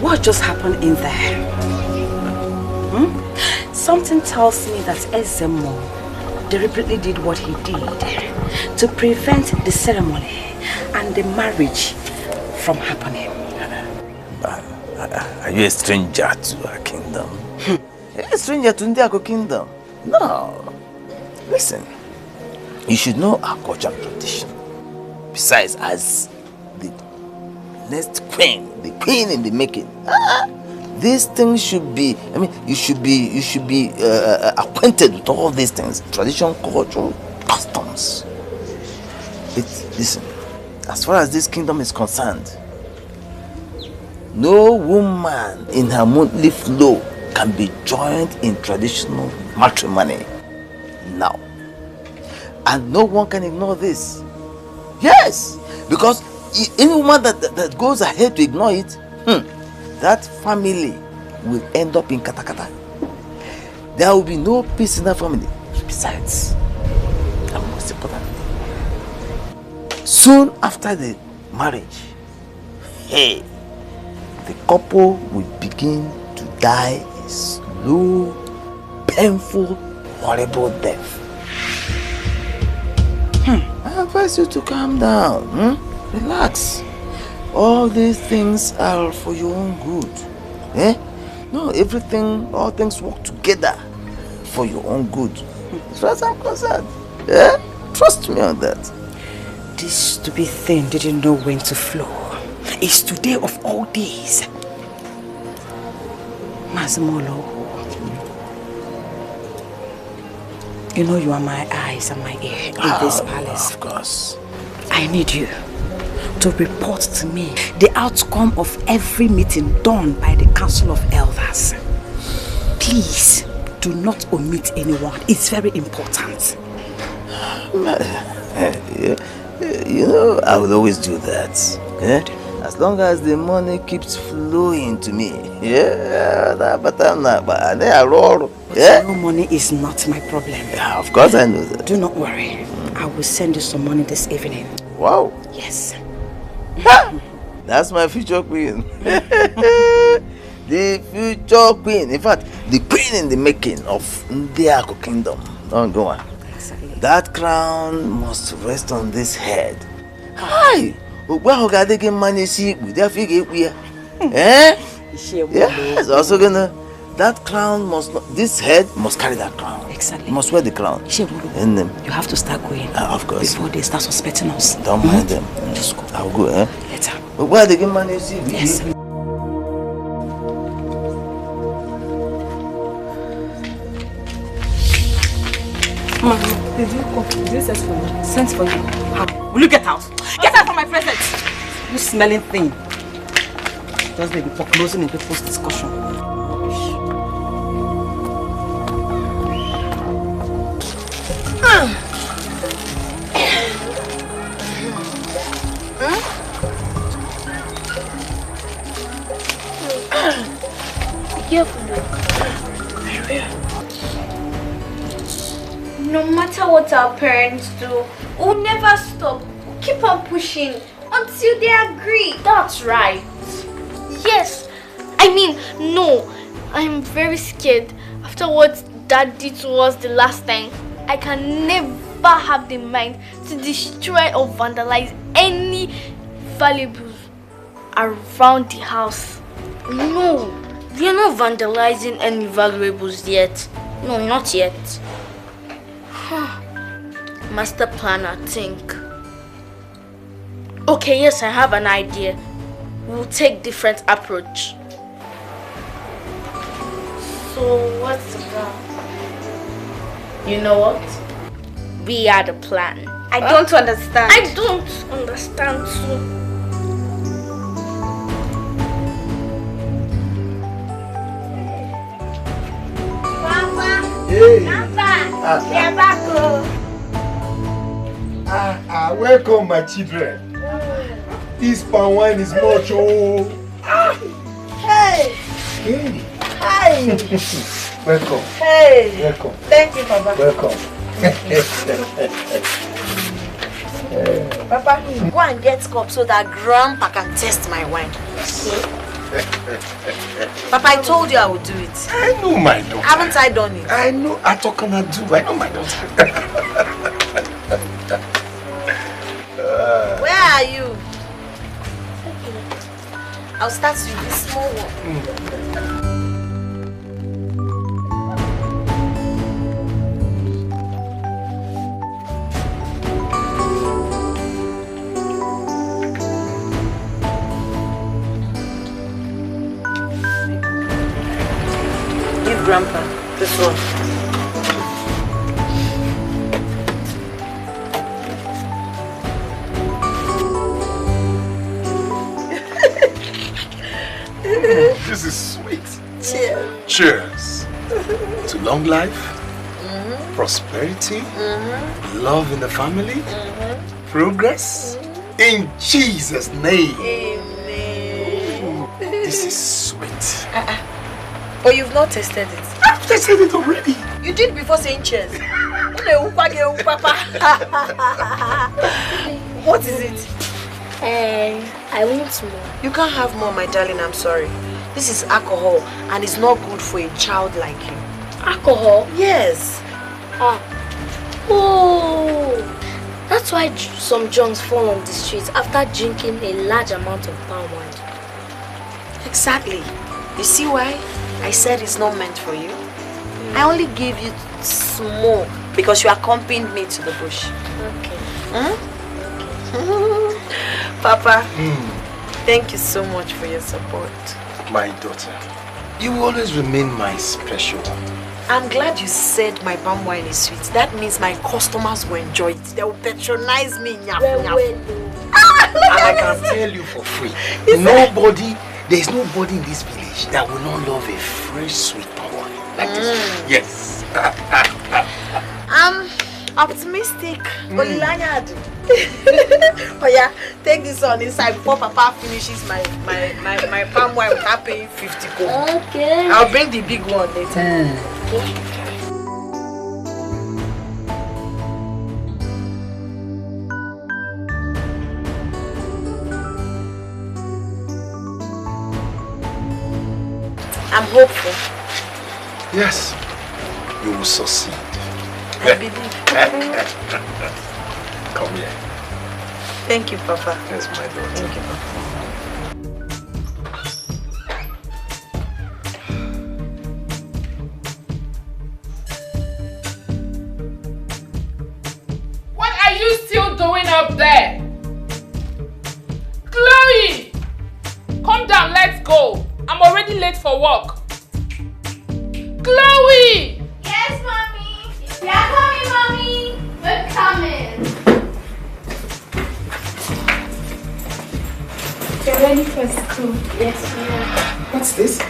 what just happened in there? Something tells me that Ezemo deliberately did what he did to prevent the ceremony and the marriage from happening. Are you a stranger to our kingdom? Are you a stranger to Ndiako kingdom? No. Listen, you should know our culture and tradition. Besides, as the next queen, the queen in the making, these things should be, you should be acquainted with all these things. Tradition, culture, customs. Listen, as far as this kingdom is concerned, no woman in her monthly flow can be joined in traditional matrimony now. And no one can ignore this. Yes, because any woman that goes ahead to ignore it, that family will end up in katakata. There will be no peace in that family. Besides, and most importantly, soon after the marriage, the couple will begin to die a slow, painful, horrible death. I advise you to calm down. Relax. All these things are for your own good. No, all things work together for your own good. As far as I'm concerned. Trust me on that. This stupid thing didn't know when to flow. It's today of all days. Mazimolo, you know you are my eyes and my ear in this palace. Of course. I need you to report to me the outcome of every meeting done by the Council of Elders. Please, do not omit anyone. It's very important. You know, I will always do that. As long as the money keeps flowing to me. But no money is not my problem. Yeah, of course I know that. Do not worry. I will send you some money this evening. Wow. Yes. That's my future queen. The future queen. In fact, the queen in the making of Ndiako kingdom. Don't go on. Exactly. That crown must rest on this head. Hi. Yes, also gonna. That crown must not, this head must carry that crown. Exactly. You must wear the crown. And you have to start going. Of course. Before they start suspecting us. Don't mind them. Just go. I'll go, Later. But where they get money, see? Yes. Mama, did you come? Did you send for you? Sent for you. How? Will you get out? Get out from my presence! You smelling thing. Just maybe for closing in people's discussion. No matter what our parents do, we'll never stop. We'll keep on pushing until they agree. That's right. Yes. I mean, no. I'm very scared. After what Dad did to us the last time, I can never have the mind to destroy or vandalize any valuables around the house. No, we are not vandalizing any valuables yet. No, not yet. Master plan, I think. Okay, yes, I have an idea. We'll take different approach. So what's the plan? You know what? We are the plan. I don't understand. I don't understand too. Hey. Welcome, my children. This palm wine is much. Oh. Hey. Hey. Hi. Welcome. Hey. Welcome. Thank you, Papa. Welcome. Papa, go and get cup so that Grandpa can test my wine. Okay. Papa, I told you I would do it. I know my daughter. Haven't I done it? I know. I talk and I do. I know my daughter. Where are you? I'll start with this small one. Give Grandpa this one. This is sweet. Cheers. Cheers. To long life, prosperity, love in the family, progress. In Jesus' name. Amen. This is sweet. Oh, you've not tasted it? I've tasted it already. You did before saying cheers. What is it? I want more. You can't have more, my darling. I'm sorry. This is alcohol and it's not good for a child like you. Alcohol? Yes. Oh, that's why some junks fall on the streets after drinking a large amount of palm wine. Exactly. You see why I said it's not meant for you? I only gave you small because you accompanied me to the bush. Okay. Papa, thank you so much for your support. My daughter, you will always remain my special one. I'm glad you said my palm wine is sweet. That means my customers will enjoy it. They will patronize me. And I can tell you for free, there's nobody in this village that will not love a fresh sweet palm wine like this. Yes. I'm optimistic. Oh yeah, take this on inside before Papa finishes my palm wine without paying 50 kobo. Okay. I'll bring the big one later. I'm hopeful. Yes, you will succeed. I believe. Come here. Thank you, Papa. Yes, my daughter. Thank you, Papa. What are you still doing up there? Chloe! Come down, let's go. I'm already late for work. Chloe! Yes, Mommy. We are coming, Mommy. We're coming. You're ready for school? Yes, ma'am. What's this?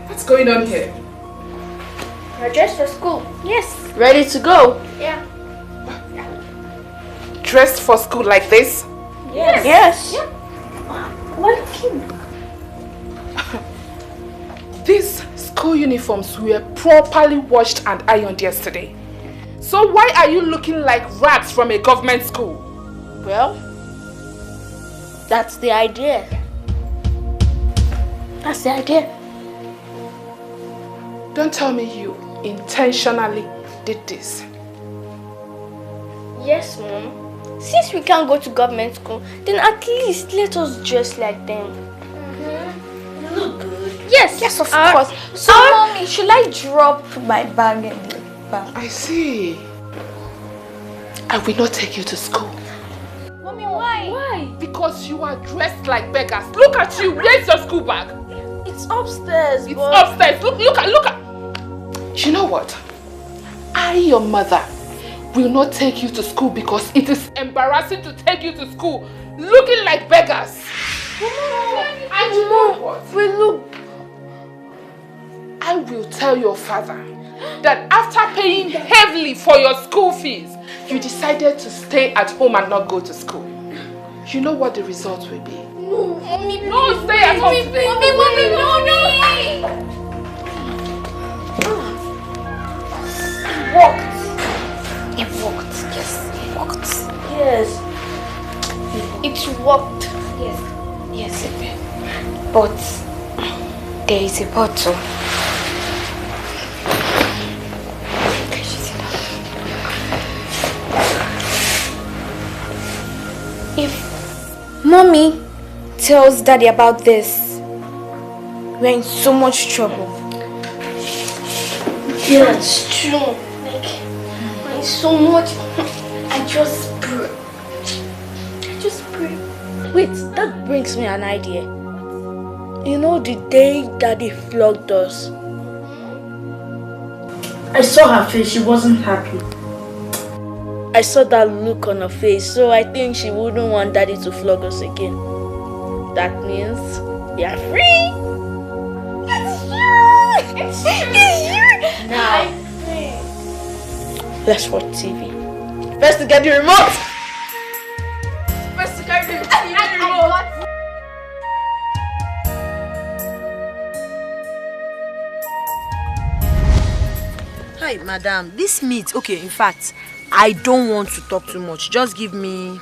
What's going on here? You're dressed for school? Yes. Ready to go? Yeah. Dressed for school like this? Yes. Yes. Yeah. Welcome. These school uniforms were properly washed and ironed yesterday. So why are you looking like rats from a government school? Well, that's the idea. That's the idea. Don't tell me you intentionally did this. Yes, Mom. Since we can't go to government school, then at least let us dress like them. You look good. Yes, yes, of course. So, Mommy, should I drop my bag in the bag? I see. I will not take you to school. Mommy, why? Why? Because you are dressed like beggars. Look at you. Where's your school bag? It's upstairs. It's upstairs. Look at. You know what? I, your mother, will not take you to school because it is embarrassing to take you to school looking like beggars. And you know what? We look. I will tell your father that after paying heavily for your school fees, you decided to stay at home and not go to school. You know what the result will be? No, Mommy, no, stay at home today. Mommy, Mommy. It worked. Yes, it worked. Yes. It worked. Yes. Yes, it did. But there is a bottle. If Mommy tells Daddy about this, we're in so much trouble. Yeah, it's true. Like, we're in so much. I just pray. Wait, that brings me an idea. You know the day Daddy flogged us? I saw her face, she wasn't happy. I saw that look on her face, so I think she wouldn't want Daddy to flog us again. That means we are free! It's true! Now, let's watch TV. First to get the remote! First to get the TV remote! Hi, madam. This meat, okay, in fact, I don't want to talk too much. Just give me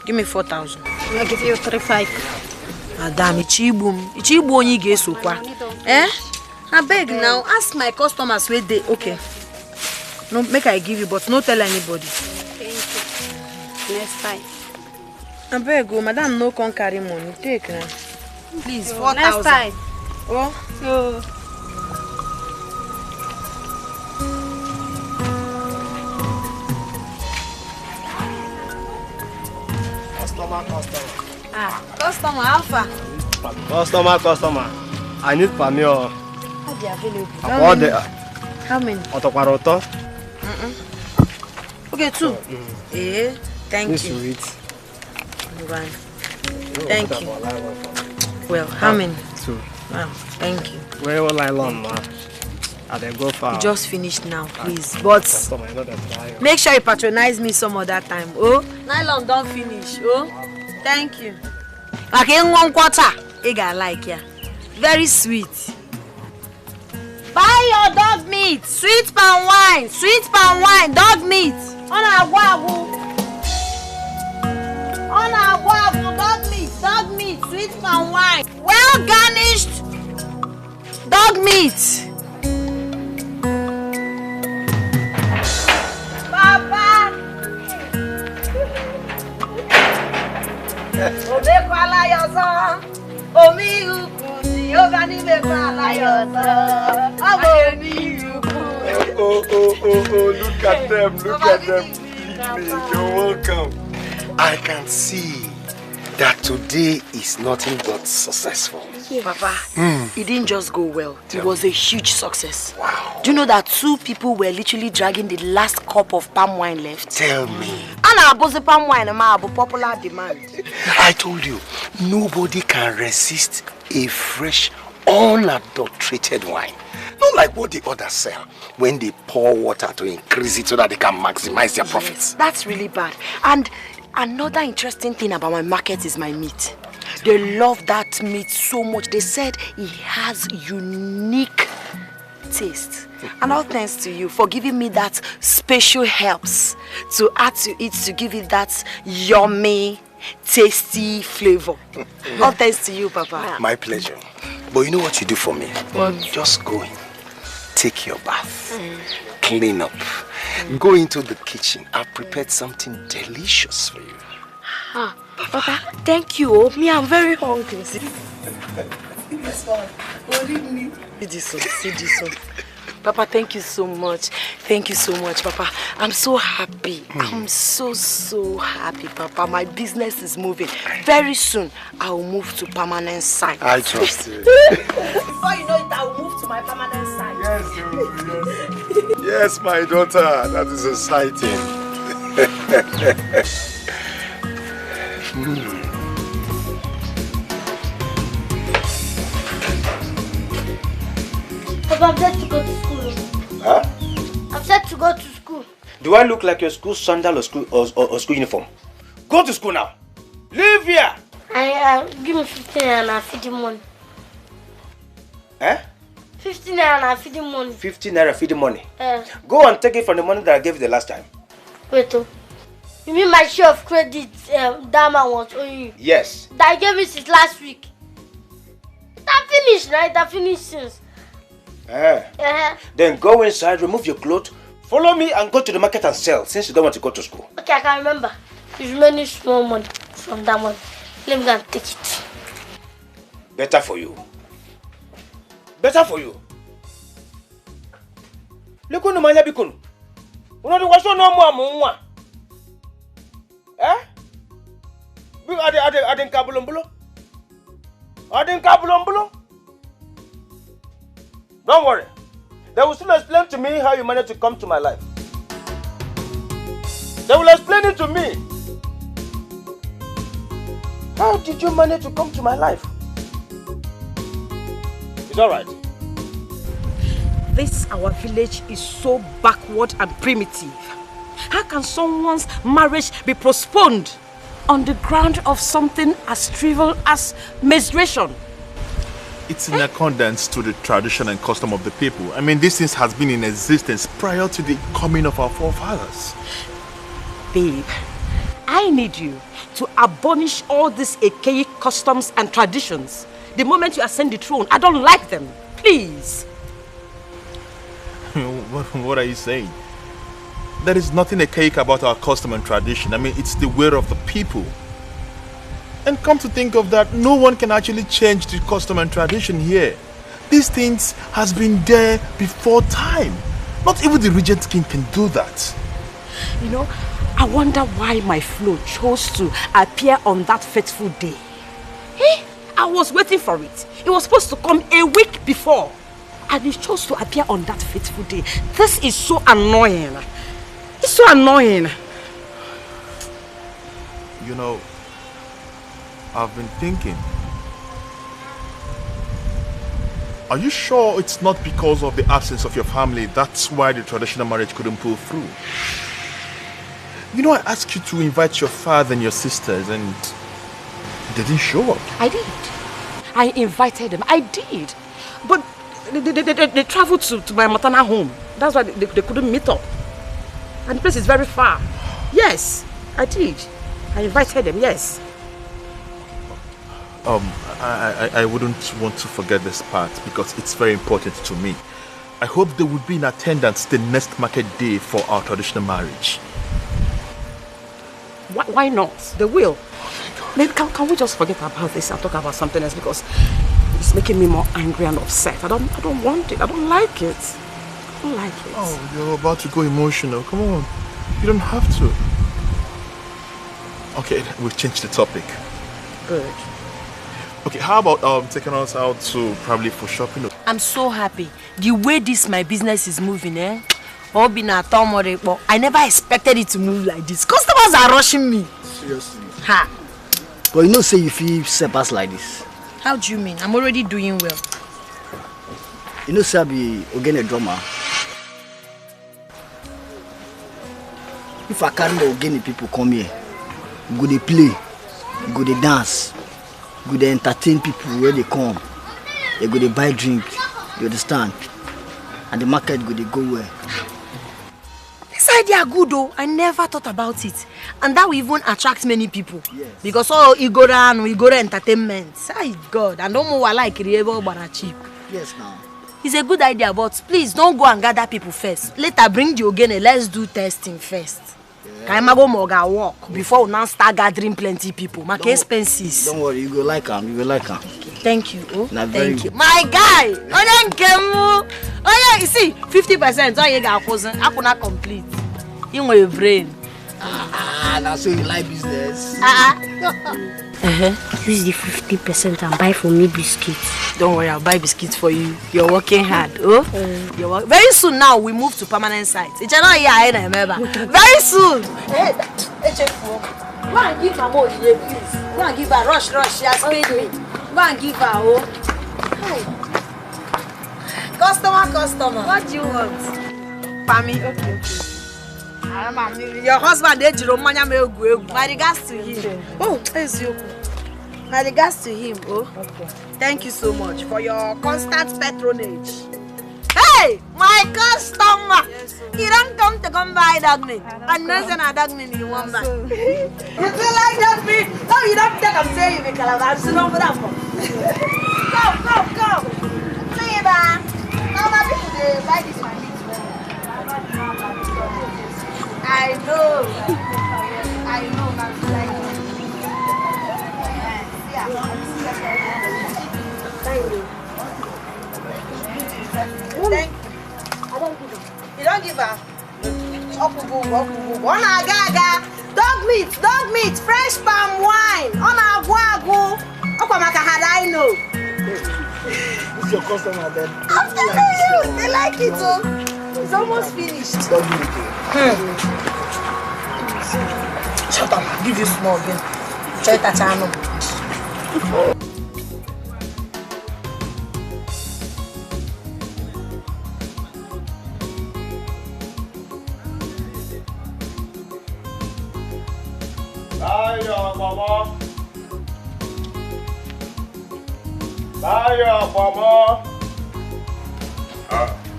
4,000. I'll give you 3,500. Madam, Ichibu onye ga-esokwa. Eh? I beg now, ask my customers where they okay. No, make I give you, but no tell anybody. Thank you. Next time. I beg you, madam, no can carry money. Take now. Please, 4,000. Next time. Oh? Customer alpha. Customer. I need Pamio. How they available? How many? Otokwaroto. Okay, 2. Thank you. Sweet. Right. Thank you. Well, how many? 2. Wow, thank you. Where will I learn, ma? I then go far. You just finished now, please. But Customer, you know that. make sure you patronize me some other time. Oh, nylon don't finish. Oh, thank you. Like in 1 quarter, you got like ya. Very sweet. Buy your dog meat, sweet palm wine, dog meat. On a wabu, dog meat, sweet palm wine, well garnished dog meat. Papa. Omekwala yozo, omi ukuti, ogani mekwala yozo, omi ukuti. Oh, look at them, You're welcome. I can see that today is nothing but successful. Yes. Papa, it didn't just go well. It was a huge success. Wow. Do you know that 2 people were literally dragging the last cup of palm wine left? Tell me. And I bought the palm wine and I popular demand. I told you, nobody can resist a fresh, unadulterated wine. Not like what the others sell when they pour water to increase it so that they can maximize their profits. That's really bad. And another interesting thing about my market is my meat. They love that meat so much. They said it has unique taste. And all thanks to you for giving me that special herbs to add to it to give it that yummy, tasty flavor. All thanks to you, Papa. My pleasure. But you know what you do for me? Just go in, take your bath, clean up, go into the kitchen. I've prepared something delicious for you. Papa, thank you. Me, I'm very hungry. See this one. Papa, thank you so much. Thank you so much, Papa. I'm so happy. I'm so happy, Papa. My business is moving. Very soon, I will move to permanent site. I trust you. Before you know it, I will move to my permanent site. Yes, yes, my daughter. That is exciting. Papa, I'm set to go to school. Huh? I'm set to go to school. Do I look like your school sandal or school uniform? Go to school now. Leave here. Give me 15 and I'll feed you money. Eh? 15 and I'll feed you money. 15 naira feeding money. Go and take it from the money that I gave you the last time. Wait, you mean my share of credit that man was owing you? Yes. That I gave you since last week. finished, right? I finished since. Then go inside, remove your clothes, follow me and go to the market and sell since you don't want to go to school. Okay, I can remember. There's many small money from that money. Let me go and take it. Better for you. Better for you. Look on the man bikun. Una do waso no mo. Bi aden kabulombulo. Aden kabulombulo. Don't worry. They will still explain to me how you managed to come to my life. They will explain it to me. How did you manage to come to my life? It's all right. This our village is so backward and primitive. How can someone's marriage be postponed on the ground of something as trivial as menstruation? It's in accordance to the tradition and custom of the people. I mean, this thing has been in existence prior to the coming of our forefathers. Babe, I need you to abolish all these archaic customs and traditions. The moment you ascend the throne, I don't like them. Please. What are you saying? There is nothing archaic about our custom and tradition. I mean, it's the way of the people. And come to think of that, no one can actually change the custom and tradition here. These things has been there before time. Not even the regent king can do that. You know, I wonder why my flow chose to appear on that fateful day. Hey, I was waiting for it. It was supposed to come a week before. And it chose to appear on that fateful day. This is so annoying. It's so annoying. You know, I've been thinking. Are you sure it's not because of the absence of your family that's why the traditional marriage couldn't pull through? You know, I asked you to invite your father and your sisters and they didn't show up. I did. I invited them. I did. But they traveled to my maternal home. That's why they couldn't meet up. And the place is very far. Yes, I did. I invited them, yes. I wouldn't want to forget this part because it's very important to me. I hope they would be in attendance the next market day for our traditional marriage. Why not? They will. Maybe can we just forget about this and talk about something else because it's making me more angry and upset. I don't want it. I don't like it. I don't like it. Oh, you're about to go emotional. Come on. You don't have to. Okay, we've changed the topic. Good. Okay, how about taking us out to probably for shopping? I'm so happy. The way my business is moving, I never expected it to move like this. Customers are rushing me. Seriously. Ha. But you know, say you feel surpassed like this. How do you mean? I'm already doing well. You know, say I be Ogene drummer. If I carry the Ogene people come here, go they play, go they dance, go they entertain people where they come. They go they buy drink, you understand? And the market go they go where? This idea good though. I never thought about it. And that will even attract many people. Yes. Because we go entertainment. Ay God, and don't know what like cheap. Yes now. It's a good idea, but please don't go and gather people first. Later bring the Ogene, let's do testing first. Can I go moga walk before we now start gathering plenty people? My expenses. Don't worry, you go like them. You go like them. Thank you. Oh, thank you. My guy! Oh yeah, you see, 50%. Oh, you got cousin. I could not complete. You know your brain. That's so you like business. Use the 50% and buy for me biscuits. Don't worry, I'll buy biscuits for you. You're working hard. Oh, very soon now we move to permanent site. It's not here, I remember. Very soon. Hey, Ejiofor, go and give her more, please. Go and give her rush. She has paid me. Go and give her. Oh. Customer. What do you want? Pami. Okay. Your husband, Ejiofor, my regards to him. Oh, Ezuruonye. My regards to him. Oh, okay. Thank you so much for your constant patronage. Hey, my customer! Yes, you don't come buy dog meat. And nothing a dog meat you want buy. You feel like dog meat? No, you don't take and say you make a love. I'm still over that. Go. You don't give her. Ekubo. Ona gaga. Dog meat, fresh palm wine. Ona agwagu. Okwamaka had I know. This is your customer then. I'm telling you, they like it too. It's almost finished. Dog meat. Shut up, I'll give you small again. Try that channel.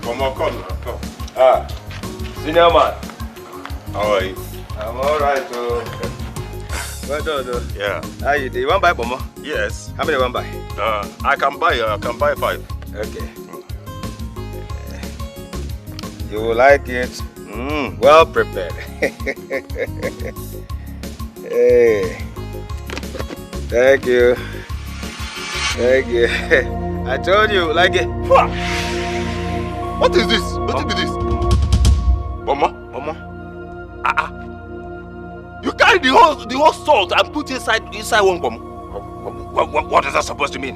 Mama, come. Senior man. How are you? I'm alright, well done, Yeah. How you do? You want to buy Mama? Yes. How many you want to buy? I can buy 5. Okay. You will like it. Well prepared. Hey. Thank you. I told you, like it. What is this? What is this? Mama? You carry the whole salt and put inside one bomb. What is that supposed to mean?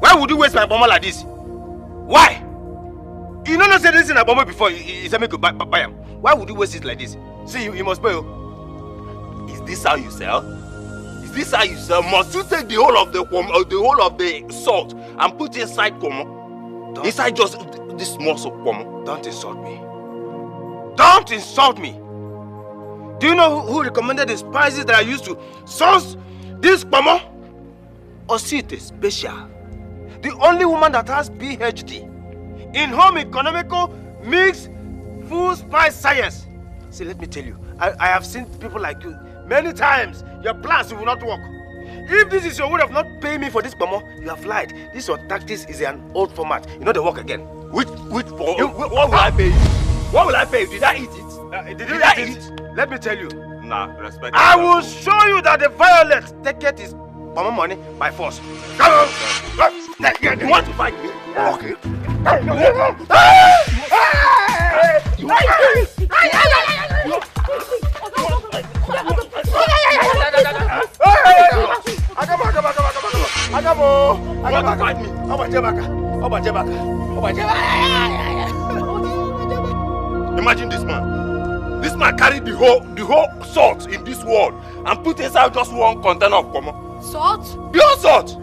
Why would you waste my bomb like this? Why? You know not say this in a bomb before you say me to buy them. Why would you waste it like this? See, you must pay. Is this how you sell? Must you take the whole of the salt and put inside komo? Inside just this small soap komo? Don't insult me. Don't insult me. Do you know who recommended the spices that I used to sauce this komo? Osita Special. The only woman that has PhD in home economical mixed food spice science. See, let me tell you, I have seen people like you many times. Your plans will not work. If this is your way of not paying me for this pomo, you have lied. This your tactics is an old format. You know they work again. Which what will I pay you? What will I pay you? Did I eat it? Did I eat it? Let me tell you. Nah, respect. I will show you that the violet take is pomo money by force. You want to fight me? Okay. Imagine this man. This man carried the whole salt in this world and put inside just one container of common. Salt? Pure salt.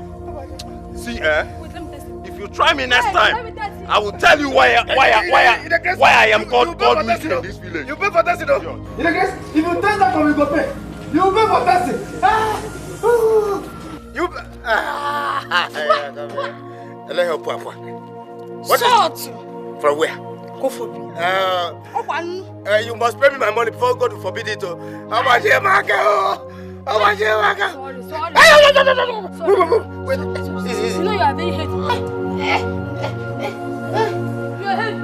See, if you try me next time, I will tell you why I am called missing in this village. You pay for testing, though. If you test that one, we go pay. You will pay for testing. You. Let her help. What salt? From where? Go for me. You must pay me my money before God will forbid it. How much you make? How much you make? Sorry. Wait. You know you are very heavy. You are heavy.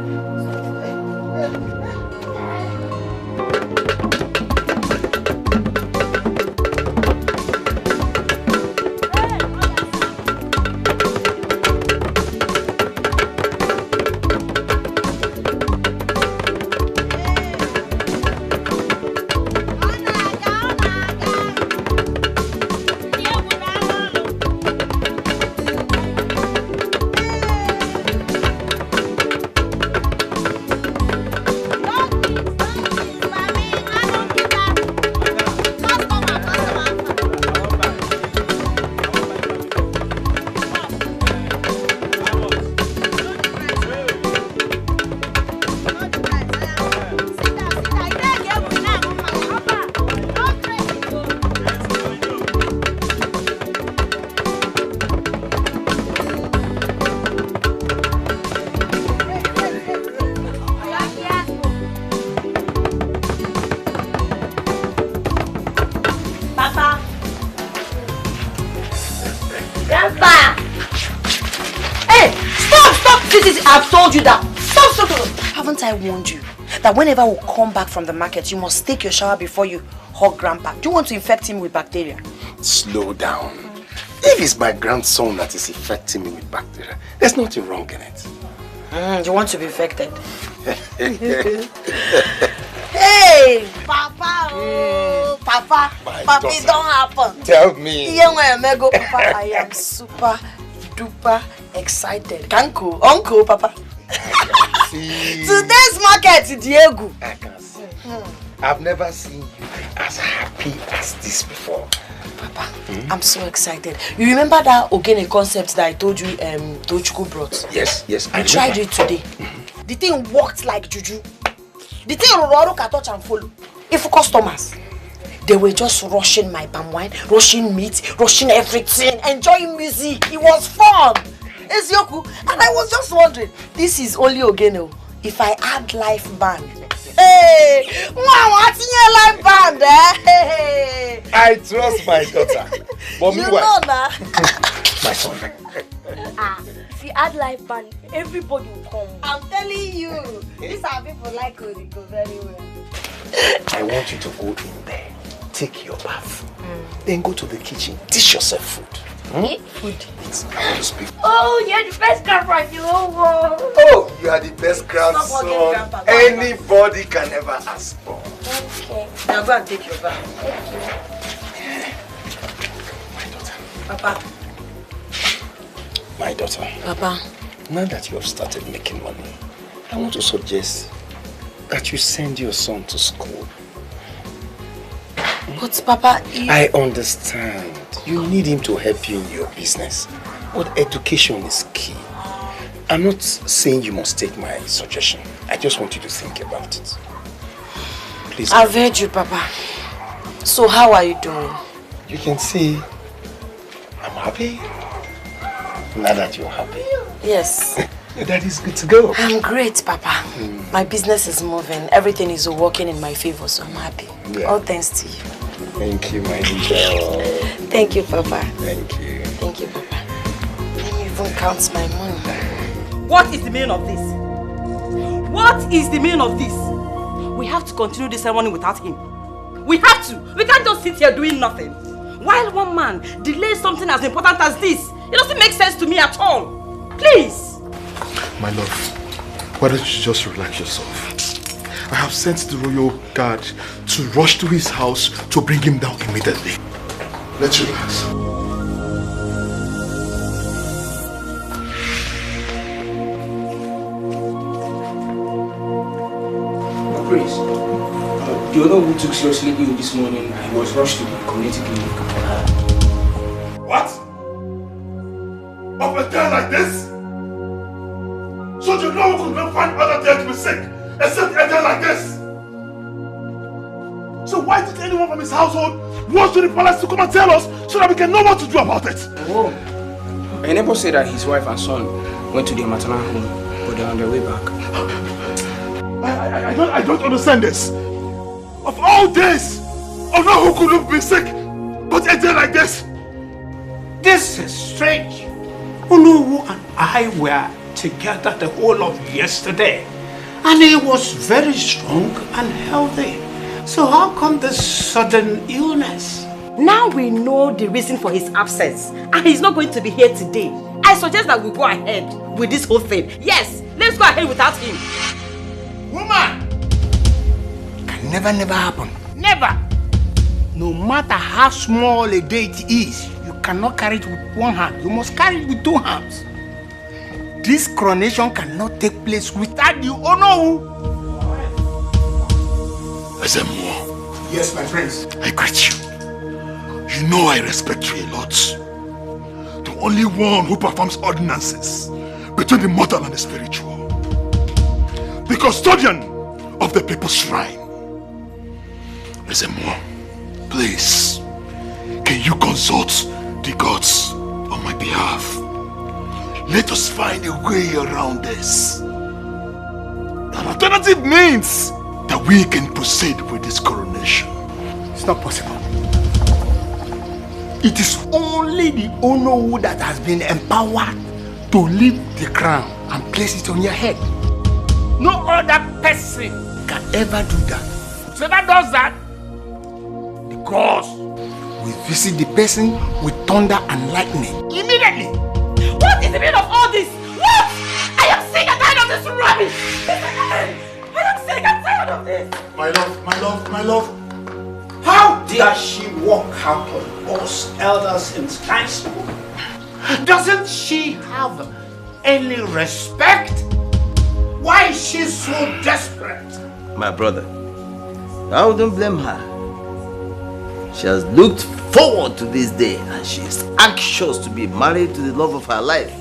I've told you that. Stop. Haven't I warned you that whenever we come back from the market, you must take your shower before you hug Grandpa? Do you want to infect him with bacteria? Slow down. If it's my grandson that is infecting me with bacteria, there's nothing wrong in it. You want to be infected? Hey, Papa, oh, Papa, Papa, it don't happen. Tell me. Papa, I am super duper excited. Uncle, Papa. Today's market, Diego. I can see. I've never seen you as happy as this before. Papa, I'm so excited. You remember that Ogene concept that I told you Tochukwu brought? Yes, I tried it today. The thing worked like juju. The thing Roro can touch and follow. If customers, they were just rushing my palm wine, rushing meat, rushing everything, enjoying music. It was fun. Ezioku, and I was just wondering, this is only Ogene. If I add live band, hey, what's your live band? Hey. I trust my daughter. But you know that. My son. If you add live band, everybody will come. I'm telling you, these are people like Odiko very well. I want you to go in there, take your bath, then go to the kitchen, dish yourself food. Food. I want to speak. Oh, you're the best grandpa in the whole world. Oh, you are the best grandson anybody can ever ask for. Okay. Now go and take your bath. My daughter. Papa. My daughter. Papa. Now that you have started making money, I want to suggest that you send your son to school. But Papa, I understand. You need him to help you in your business. But education is key. I'm not saying you must take my suggestion. I just want you to think about it. Please. I've heard you, Papa. So how are you doing? You can see I'm happy. Now that you're happy. Yes. That is good to go. I'm great, Papa. My business is moving. Everything is working in my favor, so I'm happy. Yeah. All thanks to you. Thank you, my angel. Thank you, Papa. Thank you. Thank you, Papa. Let me even count my money. What is the meaning of this? What is the meaning of this? We have to continue this ceremony without him. We have to. We can't just sit here doing nothing. While one man delays something as important as this, it doesn't make sense to me at all. Please. My love, why don't you just relax yourself? I have sent the royal guard to rush to his house to bring him down immediately. Let's relax. My prince, the other who took seriously ill this morning, he was rushed to the community clinic. What? Of a day like this? So you know we could not find other day to be sick, except a day like this? So why did anyone from his household rush to the palace to come and tell us so that we can know what to do about it? Oh, my neighbor said that his wife and son went to their maternal home, but they're on their way back. I don't understand this. Of all days, of all who could have been sick, but a day like this? This is strange. Unu and I were together the whole of yesterday, and he was very strong and healthy. So how come this sudden illness? Now we know the reason for his absence, and he's not going to be here today. I suggest that we go ahead with this whole thing. Yes, let's go ahead without him. Woman! Can never happen. Never! No matter how small a day it is, you cannot carry it with one hand. You must carry it with two hands. This coronation cannot take place without you. Oh no! Ezemuo. Yes, my prince. I greet you. You know I respect you a lot. The only one who performs ordinances between the mortal and the spiritual. The custodian of the people's shrine. Ezemuo, please, can you consult the gods on my behalf? Let us find a way around this. An alternative means that we can proceed with this coronation. It's not possible. It is only the Onowu that has been empowered to lift the crown and place it on your head. No other person can ever do that. Whoever does that, the gods will visit the person with thunder and lightning. Immediately! What is the meaning of all this? What? I am sick and tired of this rubbish! I am sick and tired of this! My love. How dare she walk out on us elders in high school? Doesn't she have any respect? Why is she so desperate? My brother, I wouldn't blame her. She has looked forward to this day and she is anxious to be married to the love of her life.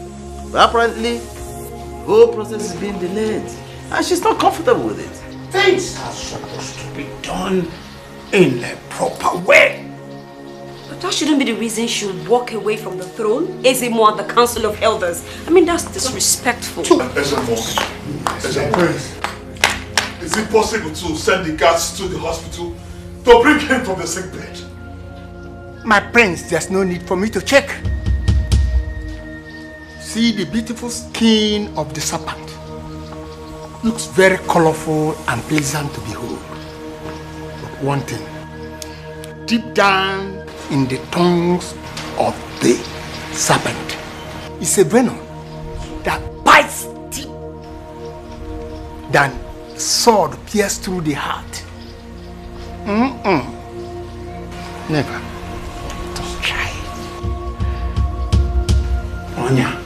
But apparently, the whole process is being delayed and she's not comfortable with it. Things are supposed to be done in a proper way. But that shouldn't be the reason she would walk away from the throne. Ezemo and the Council of Elders. I mean, that's disrespectful. Is it possible to send the guards to the hospital to bring him from the sick bed? My prince, there's no need for me to check. See the beautiful skin of the serpent. Looks very colorful and pleasant to behold. But one thing, deep down in the tongues of the serpent is a venom that bites deep than sword pierce through the heart. Never. Just try it. Onya.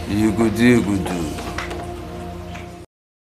You go do.